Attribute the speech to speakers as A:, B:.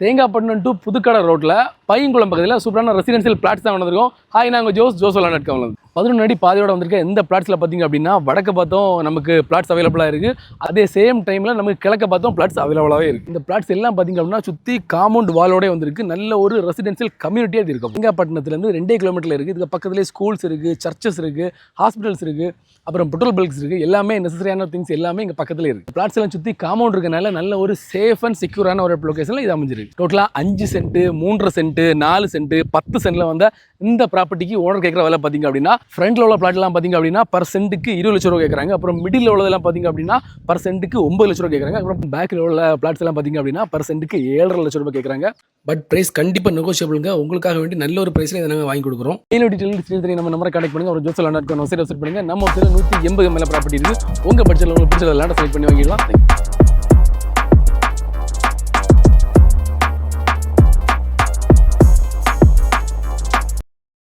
A: Thengapattinam to Puthukkadai ரோட்டில் பையங்குளம் பக்கத்தில் சூப்பரான ரெசிடென்சியல் பிளாட்ஸ் தான் வந்திருக்கோம். ஹாய், நாங்கள் ஜோஸ் விளாண்டுருக்கோம். 11 அடி பாதையோட வந்திருக்க இந்த பிளாட்ஸில் பார்த்தீங்க அப்படின்னா வடக்க பார்த்தோம் நமக்கு பிளாட்ஸ் அவைலபிளாக இருக்குது. அதே சேம் டைமில் நமக்கு கிழக்க பார்த்தோம் பிளாட்ஸ் அவைலபிளாகவே இருக்குது. இந்த பிளாட்ஸ் எல்லாம் பார்த்தீங்க அப்படின்னா சுற்றி காம்பவுண்ட் வாலோடே வந்திருக்கு. நல்ல ஒரு ரெசிடென்சியல் கம்யூனிட்டியாக இருக்கும். தேங்காய்பட்டினத்துலேருந்து 2 கிலோமீட்டரில் இருக்குது. இதுக்கு பக்கத்துலேயே ஸ்கூல்ஸ் இருக்குது, சர்ச்சஸ் இருக்குது, ஹாஸ்பிட்டல்ஸ் இருக்குது, அப்புறம் பெட்ரோல் பல்க்ஸ் இருக்குது. எல்லாமே நெசசரியான திங்ஸ் எல்லாமே இங்கே பக்கத்தில் இருக்குது. பிளாட்ஸ் எல்லாம் சுற்றி காம்பவுண்ட் இருக்கனால நல்ல ஒரு சேஃப் அண்ட் செக்யூரான ஒரு லொகேஷனில் இது அமைஞ்சிருக்கு. டோட்டலாக 5 சென்ட், 3 சென்ட், 4 சென்ட், 10 சென்ட்ல வந்த இந்த ப்ராப்பர்ட்டிக்கு ஓனர் கேட்குற வேலை பார்த்தீங்க அப்படின்னா ஃப்ரண்ட்ல உள்ள பிளாட்லாம் பார்த்தீங்க அப்படின்னா பர் சென்ட்டுக்கு 20 லட்ச ரூபா கேட்குறாங்க. அப்புறம் மிடில் உள்ளதெல்லாம் பார்த்தீங்க அப்படின்னா பர் சென்ட்டுக்கு 9 லட்ச ரூபா கேட்குறாங்க. அப்புறம் பேக்கில் உள்ள பிளாட்ஸ் எல்லாம் பார்த்தீங்க அப்படின்னா பர் சென்ட்டுக்கு 7.5 லட்ச ரூபா கேட்குறாங்க. பட் பிரைஸ் கண்டிப்பாக நெகோஷியபிளுங்க. உங்களுக்காக வேண்டி நல்ல ஒரு பிரைஸில் இதை நாங்கள் வாங்கி கொடுக்குறோம். டீட்டெயில் நம்ம நம்பரை கான்டெக்ட் பண்ணுங்க. ஒரு ஜோஸ் விளாண்ட் வெப்சைட் பண்ணுங்க. நம்ம 180 மேலே ப்ராப்பர்ட்டி இருக்குது. உங்கள் பட்ஜெட்டில் உங்களுக்கு பிடிச்ச விளாண்ட செலக்ட் பண்ணி வாங்கிடலாம்.